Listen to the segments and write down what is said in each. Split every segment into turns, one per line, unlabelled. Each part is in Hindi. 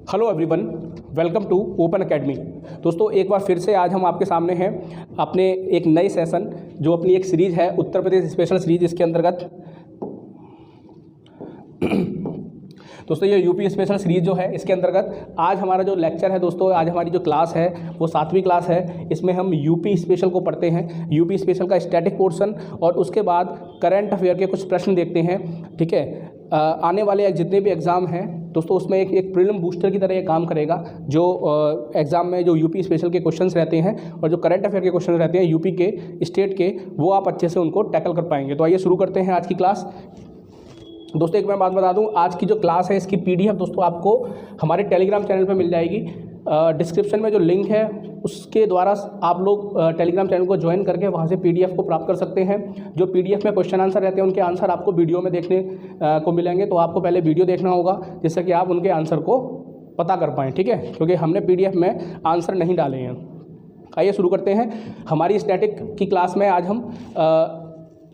Hello everyone, welcome to open academy. दोस्तों एक बार फिर से आज हम आपके सामने हैं अपने एक नए सेशन जो अपनी एक सीरीज़ है उत्तर प्रदेश स्पेशल सीरीज। इसके अंतर्गत दोस्तों ये यूपी स्पेशल सीरीज जो है इसके अंतर्गत आज हमारा जो लेक्चर है दोस्तों, आज हमारी जो क्लास है वो 7वीं क्लास है। इसमें हम यूपी स्पेशल को पढ़ते हैं, यूपी स्पेशल का स्टैटिक पोर्शन और उसके बाद करंट अफेयर के कुछ प्रश्न देखते हैं। ठीक है, आने वाले जितने भी एग्ज़ाम हैं दोस्तों उसमें एक प्रीलिम बूस्टर की तरह ये काम करेगा। जो एग्ज़ाम में जो यूपी स्पेशल के क्वेश्चंस रहते हैं और जो करंट अफेयर के क्वेश्चन रहते हैं यूपी के स्टेट के, वो आप अच्छे से उनको टैकल कर पाएंगे। तो आइए शुरू करते हैं आज की क्लास। दोस्तों एक मैं बात बता दूं, आज की जो क्लास है इसकी पीडीएफ दोस्तों आपको हमारे टेलीग्राम चैनल पर मिल जाएगी। डिस्क्रिप्शन में जो लिंक है उसके द्वारा आप लोग टेलीग्राम चैनल को ज्वाइन करके वहाँ से पीडीएफ को प्राप्त कर सकते हैं। जो पीडीएफ में क्वेश्चन आंसर रहते हैं उनके आंसर आपको वीडियो में देखने को मिलेंगे, तो आपको पहले वीडियो देखना होगा जिससे कि आप उनके आंसर को पता कर पाएँ। ठीक है, क्योंकि हमने पीडीएफ में आंसर नहीं डाले हैं। आइए शुरू करते हैं हमारी स्टैटिक की क्लास में। आज हम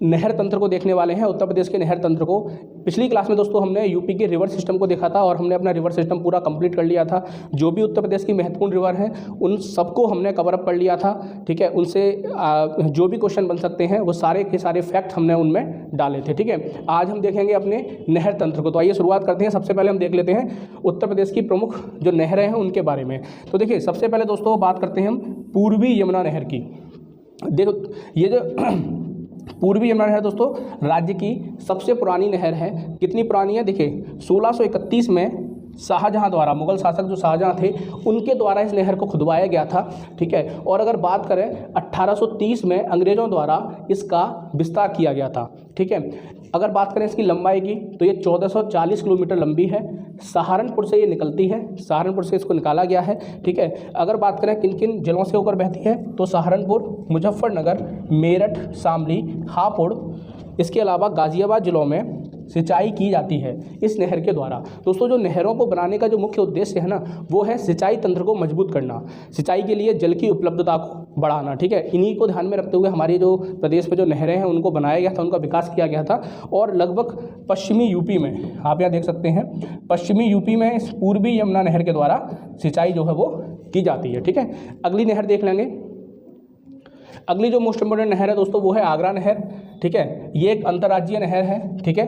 नहर तंत्र को देखने वाले हैं, उत्तर प्रदेश के नहर तंत्र को। पिछली क्लास में दोस्तों हमने यूपी के रिवर सिस्टम को देखा था और हमने अपना रिवर सिस्टम पूरा कंप्लीट कर लिया था। जो भी उत्तर प्रदेश की महत्वपूर्ण रिवर हैं उन सबको हमने कवर अप कर लिया था। ठीक है, उनसे जो भी क्वेश्चन बन सकते हैं वो सारे के सारे फैक्ट हमने उनमें डाले थे। ठीक है, आज हम देखेंगे अपने नहर तंत्र को। तो आइए शुरुआत करते हैं। सबसे पहले हम देख लेते हैं उत्तर प्रदेश की प्रमुख जो नहरें हैं उनके बारे में। तो देखिए सबसे पहले दोस्तों बात करते हैं हम पूर्वी यमुना नहर की। देखो ये जो पूर्वी यमुना नहर दोस्तों राज्य की सबसे पुरानी नहर है। कितनी पुरानी है देखिए, 1631 में शाहजहां द्वारा, मुगल शासक जो शाहजहां थे उनके द्वारा इस नहर को खुदवाया गया था। ठीक है, और अगर बात करें 1830 में अंग्रेज़ों द्वारा इसका विस्तार किया गया था। ठीक है, अगर बात करें इसकी लंबाई की तो ये 1440 किलोमीटर लंबी है। सहारनपुर से ये निकलती है, सहारनपुर से इसको निकाला गया है। ठीक है, अगर बात करें किन किन जिलों से होकर बहती है तो सहारनपुर, मुजफ्फरनगर, मेरठ, शामली, हापुड़, इसके अलावा गाज़ियाबाद जिलों में सिंचाई की जाती है इस नहर के द्वारा। दोस्तों जो नहरों को बनाने का जो मुख्य उद्देश्य है ना वो है सिंचाई तंत्र को मजबूत करना, सिंचाई के लिए जल की उपलब्धता को बढ़ाना। ठीक है, इन्हीं को ध्यान में रखते हुए हमारी जो प्रदेश में जो नहरें हैं उनको बनाया गया था, उनका विकास किया गया था। और लगभग पश्चिमी यूपी में आप यहाँ देख सकते हैं, पश्चिमी यूपी में इस पूर्वी यमुना नहर के द्वारा सिंचाई जो है वो की जाती है। ठीक है, अगली नहर देख लेंगे। अगली जो मोस्ट इम्पोर्टेंट नहर है दोस्तों वो है आगरा नहर। ठीक है, ये एक अंतर्राज्यीय नहर है। ठीक है,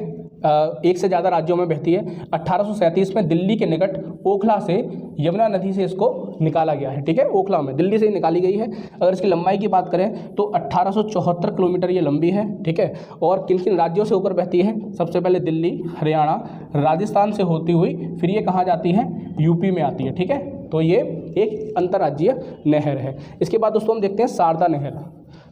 एक से ज़्यादा राज्यों में बहती है। 1837 में दिल्ली के निकट ओखला से यमुना नदी से इसको निकाला गया है। ठीक है, ओखला में दिल्ली से निकाली गई है। अगर इसकी लंबाई की बात करें तो 1874 किलोमीटर ये लंबी है। ठीक है, और किन किन राज्यों से होकर बहती है? सबसे पहले दिल्ली, हरियाणा, राजस्थान से होती हुई फिर ये कहाँ जाती है? यूपी में आती है। ठीक है, तो ये एक अंतर्राज्यीय नहर है। इसके बाद दोस्तों हम देखते हैं शारदा नहर।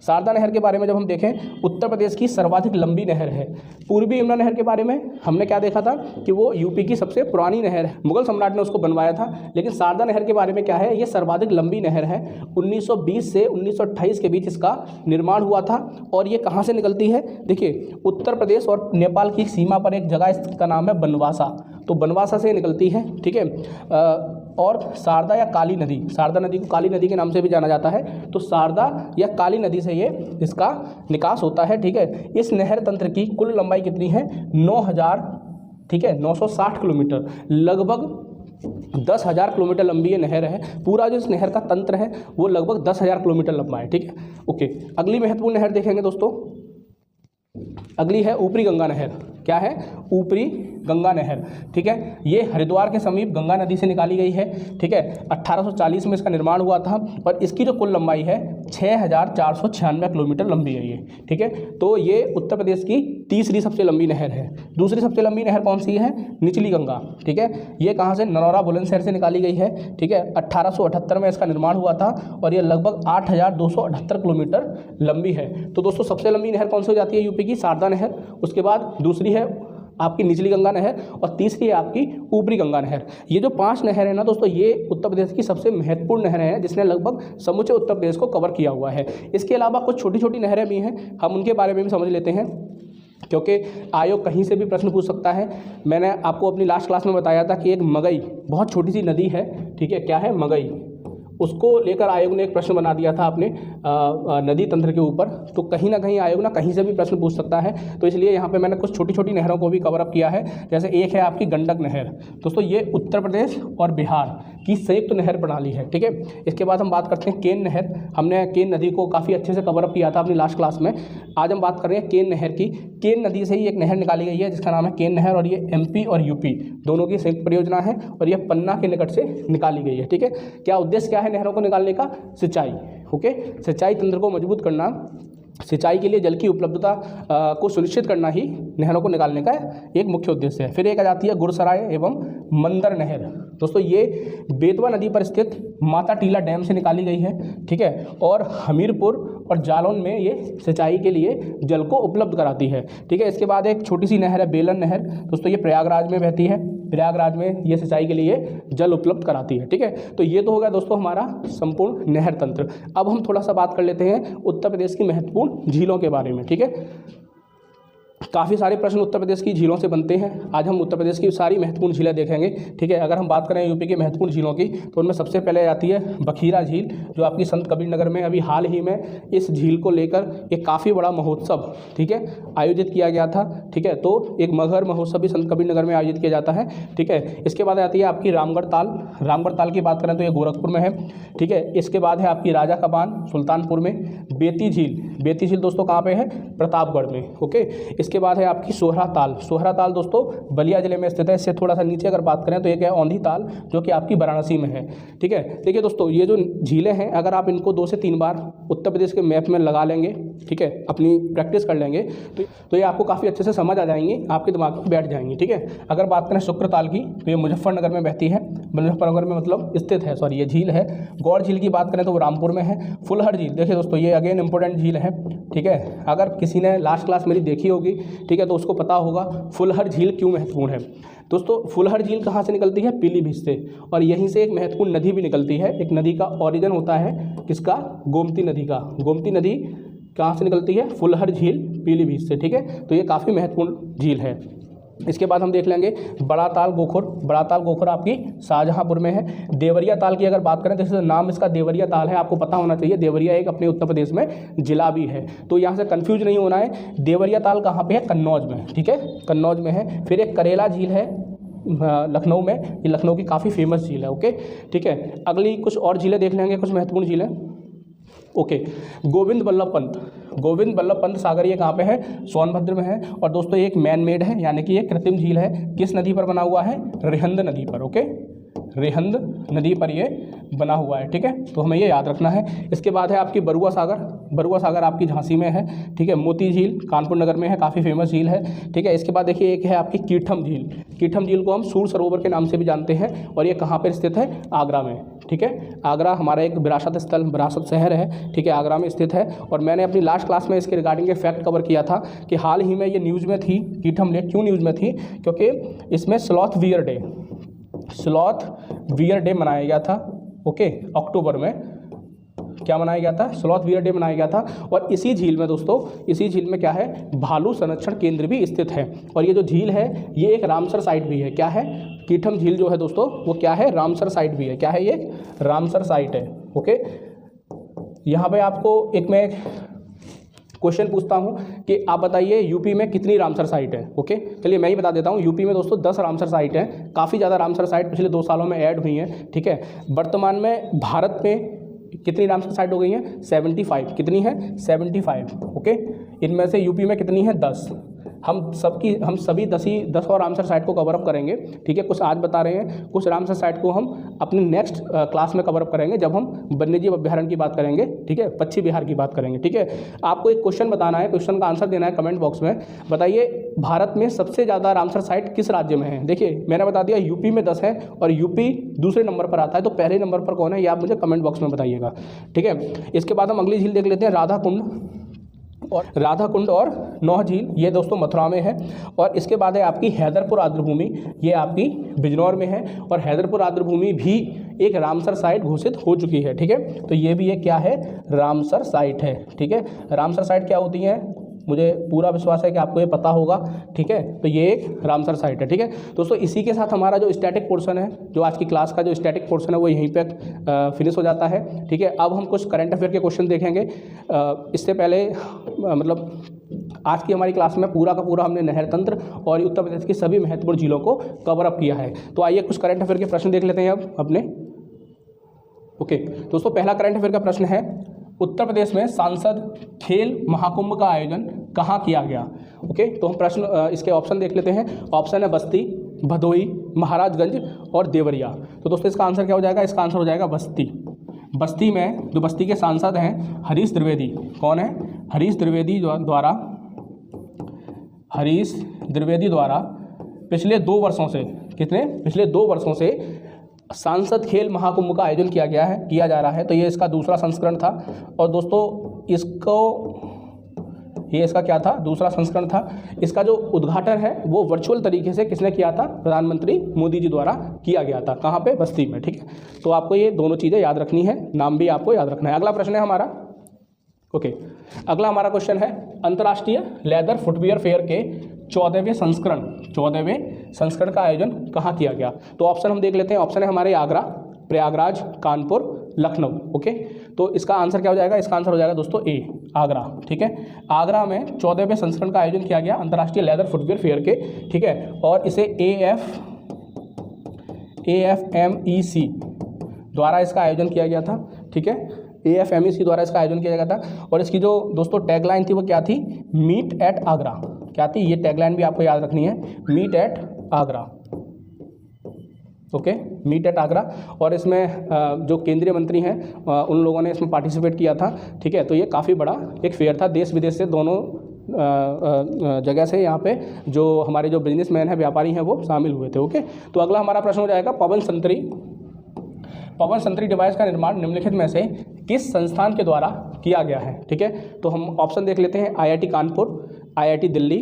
शारदा नहर के बारे में जब हम देखें, उत्तर प्रदेश की सर्वाधिक लंबी नहर है। पूर्वी यमुना नहर के बारे में हमने क्या देखा था कि वो यूपी की सबसे पुरानी नहर है, मुगल सम्राट ने उसको बनवाया था। लेकिन शारदा नहर के बारे में क्या है, ये सर्वाधिक लंबी नहर है। 1920 से 1928 के बीच इसका निर्माण हुआ था। और ये कहाँ से निकलती है? देखिए उत्तर प्रदेश और नेपाल की सीमा पर एक जगह, इसका नाम है बनवासा, तो बनवासा से निकलती है। ठीक है, और शारदा या काली नदी, शारदा नदी को काली नदी के नाम से भी जाना जाता है, तो शारदा या काली नदी से ये इसका निकास होता है। ठीक है, इस नहर तंत्र की कुल लंबाई कितनी है? 9000, ठीक है, 960 किलोमीटर, लगभग 10,000 किलोमीटर लंबी ये नहर है। पूरा जो इस नहर का तंत्र है वो लगभग 10,000 किलोमीटर लंबा है। ठीक है, ओके। अगली महत्वपूर्ण नहर देखेंगे दोस्तों, अगली है ऊपरी गंगा नहर। क्या है? ऊपरी गंगा नहर। ठीक है, ये हरिद्वार के समीप गंगा नदी से निकाली गई है। ठीक है, 1840 में इसका निर्माण हुआ था और इसकी जो कुल लंबाई है 6496 किलोमीटर लंबी है ये। ठीक है, तो ये उत्तर प्रदेश की तीसरी सबसे लंबी नहर है। दूसरी सबसे लंबी नहर कौन सी है? निचली गंगा। ठीक है, ये कहाँ से? नरौरा बुलंदशहर से निकाली गई है। ठीक है, 1878 में इसका निर्माण हुआ था और ये लगभग 8278 किलोमीटर लंबी है। तो दोस्तों सबसे लंबी नहर कौन सी हो जाती है यूपी की? शारदा नहर। उसके बाद दूसरी है आपकी निचली गंगा नहर और तीसरी है आपकी ऊपरी गंगा नहर। ये जो 5 नहर है ना दोस्तों, ये उत्तर प्रदेश की सबसे महत्वपूर्ण नहर है जिसने लगभग समूचे उत्तर प्रदेश को कवर किया हुआ है। इसके अलावा कुछ छोटी छोटी नहरें भी हैं, हम उनके बारे में भी समझ लेते हैं क्योंकि आयोग कहीं से भी प्रश्न पूछ सकता है। मैंने आपको अपनी लास्ट क्लास में बताया था कि एक मगई बहुत छोटी सी नदी है। ठीक है, क्या है? मगई। उसको लेकर आयोग ने एक प्रश्न बना दिया था अपने नदी तंत्र के ऊपर। तो कहीं ना कहीं आयोग ना कहीं से भी प्रश्न पूछ सकता है, तो इसलिए यहाँ पे मैंने कुछ छोटी छोटी नहरों को भी कवर अप किया है। जैसे एक है आपकी गंडक नहर, दोस्तों ये उत्तर प्रदेश और बिहार की संयुक्त नहर प्रणाली है, ठीक है। इसके बाद हम बात करते हैं केन नहर। हमने केन नदी को काफ़ी अच्छे से कवर अप किया था अपनी लास्ट क्लास में। आज हम बात कर रहे हैं केन नहर की। केन नदी से ही एक नहर निकाली गई है जिसका नाम है केन नहर, और ये एमपी और यूपी दोनों की संयुक्त परियोजना है, और ये पन्ना के निकट से निकाली गई है, ठीक है। क्या उद्देश्य क्या है नहरों को निकालने का? सिंचाई, ओके। सिंचाई तंत्र को मजबूत करना, सिंचाई के लिए जल की उपलब्धता को सुनिश्चित करना ही नहरों को निकालने का एक मुख्य उद्देश्य है। फिर एक आ जाती है गुरसराय एवं मंदर नहर। दोस्तों ये बेतवा नदी पर स्थित माता टीला डैम से निकाली गई है, ठीक है, और हमीरपुर और जालौन में ये सिंचाई के लिए जल को उपलब्ध कराती है, ठीक है। इसके बाद एक छोटी सी नहर है बेलन नहर। दोस्तों ये प्रयागराज में बहती है, प्रयागराज में ये सिंचाई के लिए जल उपलब्ध कराती है, ठीक है। तो ये तो होगा दोस्तों हमारा संपूर्ण नहर तंत्र। अब हम थोड़ा सा बात कर लेते हैं उत्तर प्रदेश की महत्वपूर्ण झीलों के बारे में, ठीक है। काफ़ी सारे प्रश्न उत्तर प्रदेश की झीलों से बनते हैं। आज हम उत्तर प्रदेश की सारी महत्वपूर्ण झीलें देखेंगे, ठीक है। अगर हम बात करें यूपी की महत्वपूर्ण झीलों की, तो उनमें सबसे पहले आती है बखीरा झील, जो आपकी संत कबीर नगर में अभी हाल ही में इस झील को लेकर एक काफ़ी बड़ा महोत्सव, ठीक है, आयोजित किया गया था, ठीक है। तो एक मगहर महोत्सव भी संत कबीर नगर में आयोजित किया जाता है, ठीक है। इसके बाद आती है आपकी रामगढ़ ताल। रामगढ़ ताल की बात करें तो ये गोरखपुर में है, ठीक है। इसके बाद है आपकी राजा का बांध सुल्तानपुर में। बेती झील, बेती झील दोस्तों कहाँ पे है? प्रतापगढ़ में, ओके। इसके बाद है आपकी सोहरा ताल। सोहरा ताल दोस्तों बलिया जिले में स्थित है। इससे थोड़ा सा नीचे अगर बात करें तो एक है औंधी ताल, जो कि आपकी वाराणसी में है, ठीक है। देखिए दोस्तों ये जो झीलें हैं, अगर आप इनको 2 से 3 बार उत्तर प्रदेश के मैप में लगा लेंगे, ठीक है, अपनी प्रैक्टिस कर लेंगे, तो ये आपको काफ़ी अच्छे से समझ आ जाएंगी, आपके दिमाग में बैठ जाएंगी, ठीक है। अगर बात करें शुक्र ताल की, तो ये मुजफ्फरनगर में बहती है, मुजफ्फरनगर में मतलब स्थित है, सॉरी ये झील है। गौड़ झील की बात करें तो वो रामपुर में है। फुलहर झील, देखिए दोस्तों ये अगेन इंपॉर्टेंट झील है, ठीक है। अगर किसी ने लास्ट क्लास मेरी देखी होगी, ठीक है, तो उसको पता होगा फुलहर झील क्यों महत्वपूर्ण है। दोस्तों फुलहर झील कहाँ से निकलती है? पीलीभीत से, और यहीं से एक महत्वपूर्ण नदी भी निकलती है। एक नदी का ओरिजिन होता है किसका? गोमती नदी का। गोमती नदी कहाँ से निकलती है? फुलहर झील पीलीभीत से, ठीक है। तो ये काफ़ी महत्वपूर्ण झील है। इसके बाद हम देख लेंगे बड़ा ताल गोखुर। बड़ा ताल गोखुर आपकी शाहजहांपुर में है। देवरिया ताल की अगर बात करें, जैसे नाम इसका देवरिया ताल है, आपको पता होना चाहिए देवरिया एक अपने उत्तर प्रदेश में जिला भी है, तो यहाँ से कंफ्यूज नहीं होना है। देवरिया ताल कहाँ पे है? कन्नौज में, ठीक है, कन्नौज में है। फिर एक करेला झील है लखनऊ में, ये लखनऊ की काफ़ी फेमस झील है, ओके, ठीक है। अगली कुछ और झीलें देख लेंगे, कुछ महत्वपूर्ण झीलें, ओके। गोविंद बल्लभ पंत, गोविंद बल्लभ पंत सागर ये कहाँ पे है? सोनभद्र में है। और दोस्तों ये एक मैन मेड है, यानी कि ये कृत्रिम झील है। किस नदी पर बना हुआ है? रिहंद नदी पर, ओके, रिहंद नदी पर ये बना हुआ है, ठीक है। तो हमें ये याद रखना है। इसके बाद है आपकी बरुआ सागर। बरुआ सागर आपकी झांसी में है, ठीक है। मोती झील कानपुर नगर में है, काफ़ी फेमस झील है, ठीक है। इसके बाद देखिए एक है आपकी कीठम झील। कीठम झील को हम सूर सरोवर के नाम से भी जानते हैं, और ये कहाँ पर स्थित है? आगरा में, ठीक है। आगरा हमारा एक विरासत स्थल, विरासत शहर है, ठीक है, आगरा में स्थित है। और मैंने अपनी लास्ट क्लास में इसके रिगार्डिंग एक फैक्ट कवर किया था कि हाल ही में ये न्यूज़ में थी, कीठम लेक क्यों न्यूज़ में थी? क्योंकि इसमें स्लॉथ वियर डे मनाया गया था, ओके, अक्टूबर में। क्या मनाया गया था? स्लॉथ वियर डे मनाया गया था। और इसी झील में दोस्तों, इसी झील में क्या है? भालू संरक्षण केंद्र भी स्थित है। और ये जो झील है ये एक रामसर साइट भी है। क्या है? कीठम झील जो है दोस्तों वो क्या है? रामसर साइट भी है। क्या है ये? रामसर साइट है, ओके। यहाँ पे आपको एक मैं क्वेश्चन पूछता हूँ कि आप बताइए यूपी में कितनी रामसर साइट है, ओके। चलिए मैं ही बता देता हूँ, यूपी में दोस्तों 10 रामसर साइट हैं। काफ़ी ज़्यादा रामसर साइट पिछले 2 सालों में ऐड हुई हैं, ठीक है। वर्तमान में भारत में कितनी रामसर साइट हो गई हैं? 75। कितनी है? 75, ओके। इनमें से यूपी में कितनी है? 10। हम सभी 10 और रामसर साइट को कवर अप करेंगे, ठीक है। कुछ आज बता रहे हैं, कुछ रामसर साइट को हम अपने नेक्स्ट क्लास में कवर अप करेंगे जब हम वन्यजीव अभ्यारण्य की बात करेंगे, ठीक है, पश्चिम बिहार की बात करेंगे, ठीक है। आपको एक क्वेश्चन बताना है, क्वेश्चन का आंसर देना है कमेंट बॉक्स में। बताइए भारत में सबसे ज़्यादा रामसर साइट किस राज्य में है? देखिए मैंने बता दिया यूपी में 10 है, और यूपी दूसरे नंबर पर आता है, तो पहले नंबर पर कौन है ये आप मुझे कमेंट बॉक्स में बताइएगा, ठीक है। इसके बाद हम अगली झील देख लेते हैं, राधा कुंड और नौह झील। ये दोस्तों मथुरा में है। और इसके बाद है आपकी हैदरपुर आर्द्रभूमि, ये आपकी बिजनौर में है। और हैदरपुर आर्द्रभूमि भी एक रामसर साइट घोषित हो चुकी है, ठीक है। तो ये भी एक क्या है? रामसर साइट है, ठीक है। रामसर साइट क्या होती है? मुझे पूरा विश्वास है कि आपको ये पता होगा, ठीक है। तो ये एक रामसर साइट है, ठीक है दोस्तों। इसी के साथ हमारा जो स्टैटिक पोर्शन है, जो आज की क्लास का जो स्टैटिक पोर्शन है वो यहीं पे फिनिश हो जाता है, ठीक है। अब हम कुछ करंट अफेयर के क्वेश्चन देखेंगे। इससे पहले मतलब आज की हमारी क्लास में पूरा का पूरा हमने नहर तंत्र और उत्तर प्रदेश की सभी महत्वपूर्ण जिलों को कवर अप किया है। तो आइए कुछ करंट अफेयर के प्रश्न देख लेते हैं अब अपने। ओके दोस्तों, पहला करंट अफेयर का प्रश्न है, उत्तर प्रदेश में सांसद खेल महाकुंभ का आयोजन कहाँ किया गया। ओके, तो हम प्रश्न इसके ऑप्शन देख लेते हैं। ऑप्शन है बस्ती, भदोई, महाराजगंज और देवरिया। तो दोस्तों इसका आंसर क्या हो जाएगा, इसका आंसर हो जाएगा बस्ती। बस्ती में जो बस्ती के सांसद हैं हरीश द्विवेदी, कौन है, हरीश द्विवेदी द्वारा पिछले 2 वर्षों से, कितने, पिछले 2 वर्षों से सांसद खेल महाकुंभ का आयोजन किया जा रहा है। तो ये इसका दूसरा संस्करण था। और दोस्तों ये इसका क्या था, दूसरा संस्करण था। इसका जो उद्घाटन है वो वर्चुअल तरीके से किसने किया था, प्रधानमंत्री मोदी जी द्वारा किया गया था। कहाँ पे, बस्ती में, ठीक है। तो आपको ये दोनों चीज़ें याद रखनी है, नाम भी आपको याद रखना है। अगला प्रश्न है हमारा, ओके, अगला हमारा क्वेश्चन है, अंतर्राष्ट्रीय लेदर फुटवियर फेयर के 14वें संस्करण का आयोजन कहाँ किया गया। तो ऑप्शन हम देख लेते हैं। ऑप्शन है हमारे आगरा, प्रयागराज, कानपुर, लखनऊ। ओके, तो इसका आंसर क्या हो जाएगा, इसका आंसर हो जाएगा दोस्तों ए, आगरा, ठीक है। आगरा में 14वें संस्करण का आयोजन किया गया अंतर्राष्ट्रीय लेदर फुटवियर फेयर के, ठीक है। और इसे AFMEC द्वारा इसका आयोजन किया गया था, ठीक है। AFMEC द्वारा इसका आयोजन किया गया था। और इसकी जो दोस्तों टैगलाइन थी वो क्या थी, मीट एट आगरा, क्या थी, ये टैगलाइन भी आपको याद रखनी है, meet at Agra. Okay, meet at Agra. और इसमें जो केंद्रीय मंत्री हैं उन लोगों ने इसमें पार्टिसिपेट किया था, ठीक है। तो ये काफ़ी बड़ा एक फेयर था, देश विदेश से दोनों जगह से यहाँ पे जो हमारे जो बिजनेसमैन हैं, व्यापारी हैं, वो शामिल हुए थे। ओके, तो अगला हमारा प्रश्न हो जाएगा, पवन संतरी डिवाइस का निर्माण निम्नलिखित में से किस संस्थान के द्वारा किया गया है, ठीक है। तो हम ऑप्शन देख लेते हैं, IIT Kanpur, IIT Delhi,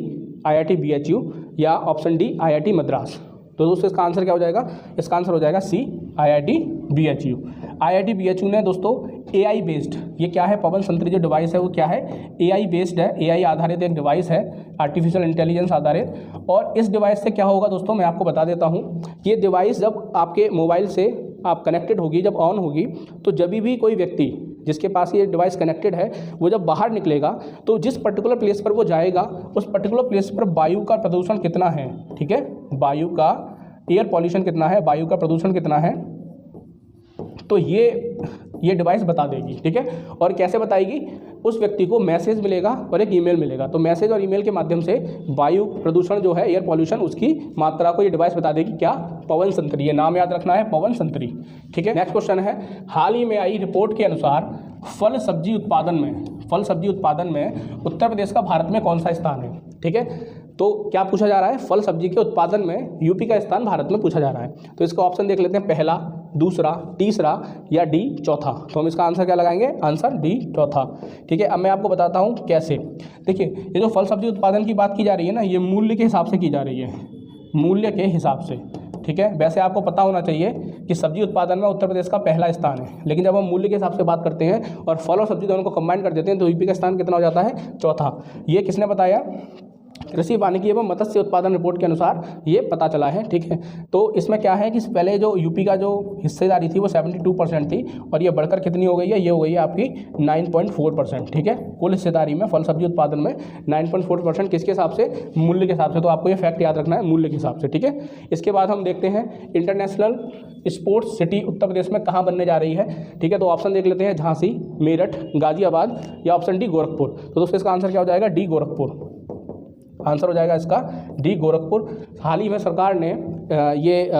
IIT BHU या ऑप्शन डी IIT मद्रास। तो दोस्तों इसका आंसर क्या हो जाएगा, इसका आंसर हो जाएगा सी, IIT BHU। IIT BHU ने दोस्तों AI बेस्ड, ये क्या है, पवन संतरी जो डिवाइस है वो क्या है, AI बेस्ड है, AI आधारित एक डिवाइस है, आर्टिफिशियल इंटेलिजेंस आधारित। और इस डिवाइस से क्या होगा दोस्तों, मैं आपको बता देता हूँ। ये डिवाइस जब आपके मोबाइल से आप कनेक्टेड होगी, जब ऑन होगी, तो जब भी कोई व्यक्ति जिसके पास ये डिवाइस कनेक्टेड है वो जब बाहर निकलेगा तो जिस पर्टिकुलर प्लेस पर वो जाएगा उस पर्टिकुलर प्लेस पर वायु का प्रदूषण कितना है, ठीक है, वायु का एयर पॉल्यूशन कितना है, वायु का प्रदूषण कितना है, तो ये डिवाइस बता देगी, ठीक है। और कैसे बताएगी, उस व्यक्ति को मैसेज मिलेगा और एक ईमेल मिलेगा। तो मैसेज और ईमेल के माध्यम से वायु प्रदूषण जो है, एयर पॉल्यूशन, उसकी मात्रा को ये डिवाइस बता देगी। क्या, पवन संतरी, ये नाम याद रखना है, पवन संतरी, ठीक है। नेक्स्ट क्वेश्चन है, हाल ही में आई रिपोर्ट के अनुसार फल सब्जी उत्पादन में उत्तर प्रदेश का भारत में कौन सा स्थान है, ठीक है। तो क्या पूछा जा रहा है, फल सब्जी के उत्पादन में यूपी का स्थान भारत में पूछा जा रहा है। तो इसका ऑप्शन देख लेते हैं, पहला, दूसरा, तीसरा या डी, चौथा। तो हम इसका आंसर क्या लगाएंगे, आंसर डी, चौथा, ठीक है। अब मैं आपको बताता हूँ कैसे। देखिए, ये जो फल सब्जी उत्पादन की बात की जा रही है ना, ये मूल्य के हिसाब से की जा रही है, मूल्य के हिसाब से, ठीक है। वैसे आपको पता होना चाहिए कि सब्जी उत्पादन में उत्तर प्रदेश का पहला स्थान है, लेकिन जब हम मूल्य के हिसाब से बात करते हैं और फल और सब्जी दोनों को कंबाइन कर देते हैं तो यूपी का स्थान कितना हो जाता है, चौथा। ये किसने बताया, कृषि वानिकी एवं मत्स्य उत्पादन रिपोर्ट के अनुसार ये पता चला है, ठीक है। तो इसमें क्या है कि पहले जो यूपी का जो हिस्सेदारी थी वो 72% थी और ये बढ़कर कितनी हो गई है, ये हो गई है आपकी 9.4%, ठीक है। कुल हिस्सेदारी में फल सब्जी उत्पादन में 9.4% किसके हिसाब से, मूल्य के हिसाब से। तो आपको ये फैक्ट याद रखना है, मूल्य के हिसाब से, ठीक है। इसके बाद हम देखते हैं international sports city Uttar Pradesh में कहाँ बनने जा रही है, ठीक है। तो ऑप्शन देख लेते हैं, झांसी, मेरठ, गाजियाबाद या ऑप्शन डी, गोरखपुर। तो दोस्तों इसका आंसर क्या हो जाएगा, डी, गोरखपुर। आंसर हो जाएगा इसका डी, गोरखपुर। हाल ही में सरकार ने ये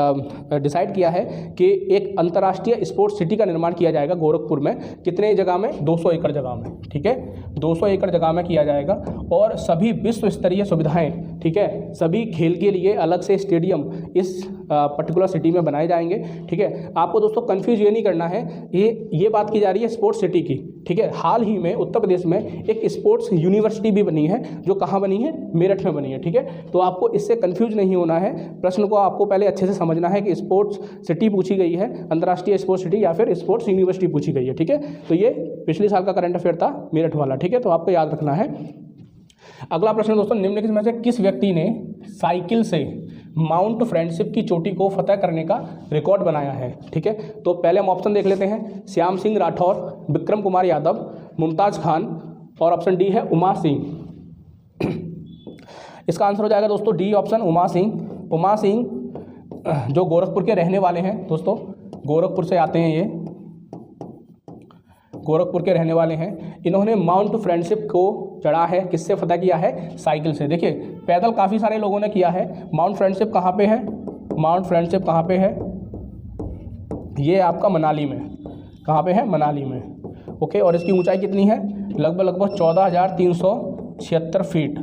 डिसाइड किया है कि एक अंतर्राष्ट्रीय स्पोर्ट्स सिटी का निर्माण किया जाएगा गोरखपुर में। कितने जगह में, 200 एकड़ जगह में, ठीक है, 200 एकड़ जगह में किया जाएगा। और सभी विश्व स्तरीय सुविधाएं, ठीक है, सभी खेल के लिए अलग से स्टेडियम इस पर्टिकुलर सिटी में बनाए जाएंगे, ठीक है। आपको दोस्तों कंफ्यूज ये नहीं करना है, ये बात की जा रही है स्पोर्ट्स सिटी की, ठीक है। हाल ही में उत्तर प्रदेश में एक स्पोर्ट्स यूनिवर्सिटी भी बनी है, जो कहाँ बनी है, मेरठ में बनी है, ठीक है। तो आपको इससे कंफ्यूज नहीं होना है, प्रश्न को आपको पहले अच्छे से समझना है कि स्पोर्ट्स सिटी पूछी गई है, अंतर्राष्ट्रीय स्पोर्ट्स सिटी या फिर स्पोर्ट्स यूनिवर्सिटी पूछी गई है, ठीक है। तो ये पिछले साल का करंट अफेयर था, मेरठ वाला, ठीक है। तो आपको याद रखना है। अगला प्रश्न दोस्तों, निम्नलिखित में से किस व्यक्ति ने साइकिल से माउंट फ्रेंडशिप की चोटी को फतह करने का रिकॉर्ड बनाया है? ठीक है, तो पहले हम ऑप्शन देख लेते हैं। श्याम सिंह राठौर, विक्रम कुमार यादव, मुमताज खान, और ऑप्शन डी है उमा सिंह। इसका आंसर हो जाएगा दोस्तों डी ऑप्शन, उमा सिंह। उमा सिंह जो गोरखपुर के रहने वाले हैं दोस्तों, गोरखपुर से आते हैं, ये गोरखपुर के रहने वाले हैं। इन्होंने माउंट फ्रेंडशिप को चढ़ा है, किससे फतह किया है? साइकिल से। देखिए पैदल काफ़ी सारे लोगों ने किया है। माउंट फ्रेंडशिप कहाँ पे है? माउंट फ्रेंडशिप कहाँ पे है? ये आपका मनाली में। कहाँ पे है? मनाली में। ओके, और इसकी ऊंचाई कितनी है? लगभग 14,376 फीट।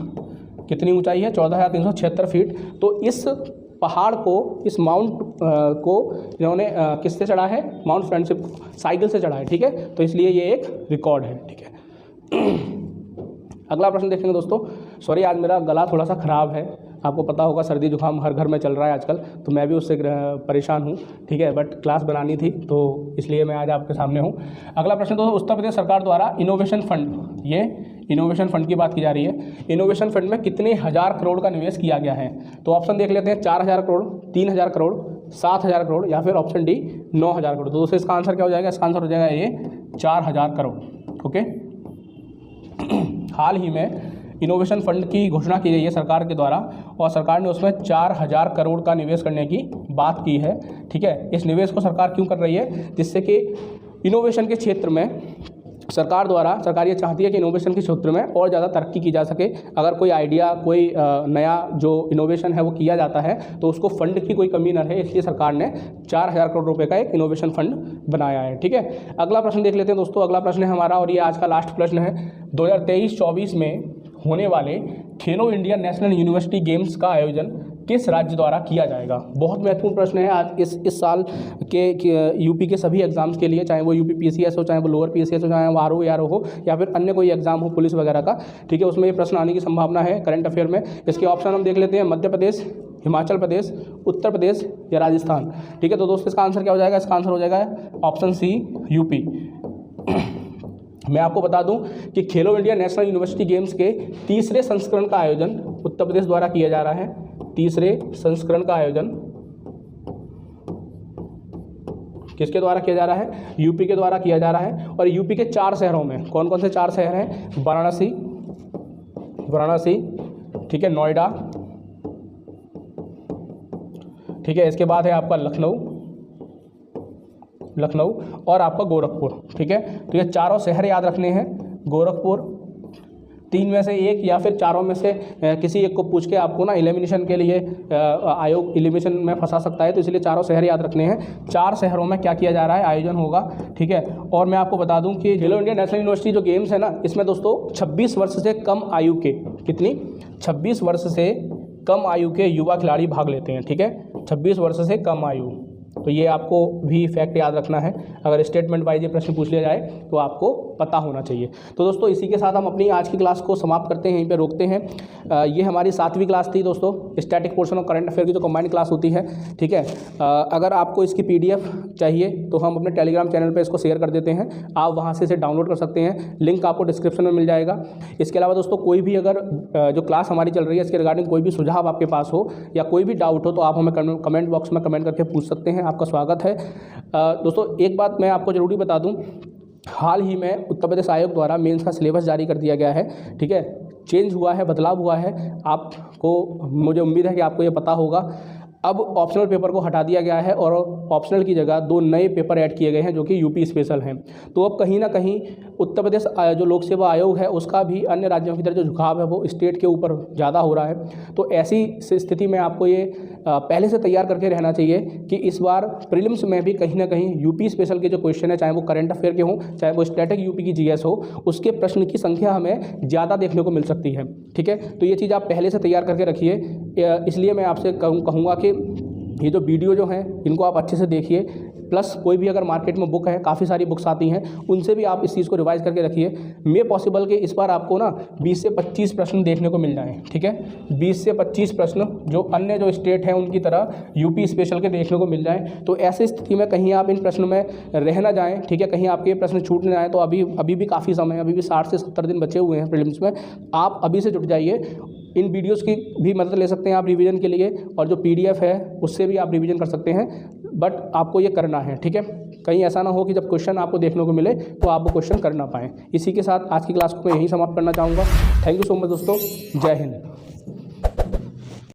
कितनी ऊंचाई है? 14,376 फीट। तो इस पहाड़ को, इस माउंट को इन्होंने किससे चढ़ा है? माउंट फ्रेंडशिप साइकिल से चढ़ा है। ठीक है, तो इसलिए ये एक रिकॉर्ड है। ठीक है, अगला प्रश्न देखेंगे दोस्तों। सॉरी, आज मेरा गला थोड़ा सा ख़राब है, आपको पता होगा सर्दी जुकाम हर घर में चल रहा है आजकल, तो मैं भी उससे परेशान हूँ। ठीक है, बट क्लास बनानी थी तो इसलिए मैं आज आपके सामने हूँ। अगला प्रश्न दोस्तों, उत्तर प्रदेश सरकार द्वारा इनोवेशन फंड, ये इनोवेशन फंड की बात की जा रही है। इनोवेशन फंड में कितने हज़ार करोड़ का निवेश किया गया है? तो ऑप्शन देख लेते हैं। 4,000 करोड़, 3,000 करोड़, 7,000 करोड़, या फिर ऑप्शन डी 9,000 करोड़। तो दोस्तों इसका आंसर क्या हो जाएगा? इसका आंसर हो जाएगा ये 4,000 करोड़। ओके, हाल ही में इनोवेशन फंड की घोषणा की गई है सरकार के द्वारा, और सरकार ने उसमें 4,000 करोड़ का निवेश करने की बात की है। ठीक है, इस निवेश को सरकार क्यों कर रही है? जिससे कि इनोवेशन के क्षेत्र में सरकार ये चाहती है कि इनोवेशन के क्षेत्र में और ज़्यादा तरक्की की जा सके। अगर कोई आइडिया, कोई नया जो इनोवेशन है वो किया जाता है तो उसको फंड की कोई कमी न रहे, इसलिए सरकार ने 4,000 करोड़ रुपए का एक इनोवेशन फंड बनाया है। ठीक है, अगला प्रश्न देख लेते हैं दोस्तों। अगला प्रश्न है हमारा, और ये आज का लास्ट प्रश्न है। 2023-24 में होने वाले खेलो इंडिया नेशनल यूनिवर्सिटी गेम्स का आयोजन किस राज्य द्वारा किया जाएगा? बहुत महत्वपूर्ण प्रश्न है आज इस साल के यूपी के सभी एग्जाम्स के लिए, चाहे वो यूपी पीसीएस हो, चाहे वो लोअर पीसीएस हो, चाहे वो आरओ या हो, या फिर अन्य कोई एग्जाम हो पुलिस वगैरह का। ठीक है, उसमें ये प्रश्न आने की संभावना है करंट अफेयर में। इसके ऑप्शन हम देख लेते हैं। मध्य प्रदेश, हिमाचल प्रदेश, उत्तर प्रदेश या राजस्थान। ठीक है, तो दोस्तों इसका आंसर क्या हो जाएगा? इसका आंसर हो जाएगा ऑप्शन सी, यूपी। मैं आपको बता दूं कि खेलो इंडिया नेशनल यूनिवर्सिटी गेम्स के तीसरे संस्करण का आयोजन उत्तर प्रदेश द्वारा किया जा रहा है। तीसरे संस्करण का आयोजन किसके द्वारा किया जा रहा है? यूपी के द्वारा किया जा रहा है। और यूपी के 4 शहरों में, कौन कौन से 4 शहर हैं? वाराणसी, ठीक है, नोएडा, ठीक है, इसके बाद है आपका लखनऊ और आपका गोरखपुर। ठीक है, तो ये चारों शहर याद रखने हैं। गोरखपुर, 3 में से एक या फिर चारों में से किसी एक को पूछ के आपको ना एलिमिनेशन के लिए आयोग एलिमिनेशन में फंसा सकता है, तो इसलिए चारों शहर याद रखने हैं। 4 शहरों में क्या किया जा रहा है? आयोजन होगा। ठीक है, और मैं आपको बता दूं कि खेलो इंडिया नेशनल यूनिवर्सिटी जो गेम्स है ना, इसमें दोस्तों 26 वर्ष से कम आयु के, कितनी? 26 वर्ष से कम आयु के युवा खिलाड़ी भाग लेते हैं। ठीक है, 26 वर्ष से कम आयु, तो ये आपको भी फैक्ट याद रखना है। अगर स्टेटमेंट वाइज ये प्रश्न पूछ लिया जाए तो आपको पता होना चाहिए। तो दोस्तों इसी के साथ हम अपनी आज की क्लास को समाप्त करते हैं, यहीं पे रोकते हैं। ये हमारी 7वीं क्लास थी दोस्तों, स्टैटिक पोर्शन और करंट अफेयर की जो कंबाइंड क्लास होती है। ठीक है, अगर आपको इसकी PDF चाहिए तो हम अपने टेलीग्राम चैनल पर इसको शेयर कर देते हैं, आप वहाँ से इसे डाउनलोड कर सकते हैं। लिंक आपको डिस्क्रिप्शन में मिल जाएगा। इसके अलावा दोस्तों कोई भी अगर जो क्लास हमारी चल रही है इसके रिगार्डिंग कोई भी सुझाव आपके पास हो या कोई भी डाउट हो तो आप हमें कमेंट बॉक्स में कमेंट करके पूछ सकते हैं। आपका स्वागत है। दोस्तों एक बात मैं आपको ज़रूरी बता दूं, हाल ही में उत्तर प्रदेश आयोग द्वारा मेंस का सिलेबस जारी कर दिया गया है। ठीक है, चेंज हुआ है, बदलाव हुआ है। आपको, मुझे उम्मीद है कि आपको ये पता होगा। अब ऑप्शनल पेपर को हटा दिया गया है और ऑप्शनल की जगह 2 नए पेपर ऐड किए गए हैं जो कि यूपी स्पेशल हैं। तो अब कहीं ना कहीं उत्तर प्रदेश जो लोक सेवा आयोग है उसका भी अन्य राज्यों की तरह जो झुकाव है वो स्टेट के ऊपर ज़्यादा हो रहा है। तो ऐसी स्थिति में आपको ये पहले से तैयार करके रहना चाहिए कि इस बार प्रीलिम्स में भी कहीं ना कहीं यूपी स्पेशल के जो क्वेश्चन है, चाहे वो करंट अफेयर के हों, चाहे वो स्टैटिक यूपी की GS हो, उसके प्रश्न की संख्या हमें ज़्यादा देखने को मिल सकती है। ठीक है, तो ये चीज़ आप पहले से तैयार करके रखिए। इसलिए मैं आपसे कहूँगा कि ये जो वीडियो जो हैं इनको आप अच्छे से देखिए, प्लस कोई भी अगर मार्केट में बुक है, काफ़ी सारी बुक्स आती हैं, उनसे भी आप इस चीज़ को रिवाइज करके रखिए। मे पॉसिबल कि इस बार आपको ना 20 से 25 प्रश्न देखने को मिल जाएँ, ठीक है, 20 से 25 प्रश्न जो अन्य जो स्टेट हैं उनकी तरह यूपी स्पेशल के देखने को मिल जाएँ। तो ऐसी स्थिति में कहीं आप इन प्रश्न में रह ना जाएँ, ठीक है, कहीं आपके प्रश्न छूट ना जाए, तो अभी भी काफ़ी समय है, अभी भी 60 से 70 दिन बचे हुए हैं प्रीलिम्स में। आप अभी से जुट जाइए। इन वीडियोस की भी मदद ले सकते हैं आप रिवीजन के लिए, और जो PDF है उससे भी आप रिवीजन कर सकते हैं, बट आपको ये करना है, ठीक है। कहीं ऐसा ना हो कि जब क्वेश्चन आपको देखने को मिले तो आप वो क्वेश्चन कर ना पाएँ। इसी के साथ आज की क्लास को मैं यहीं समाप्त करना चाहूँगा। थैंक यू सो मच दोस्तों, जय हिंद।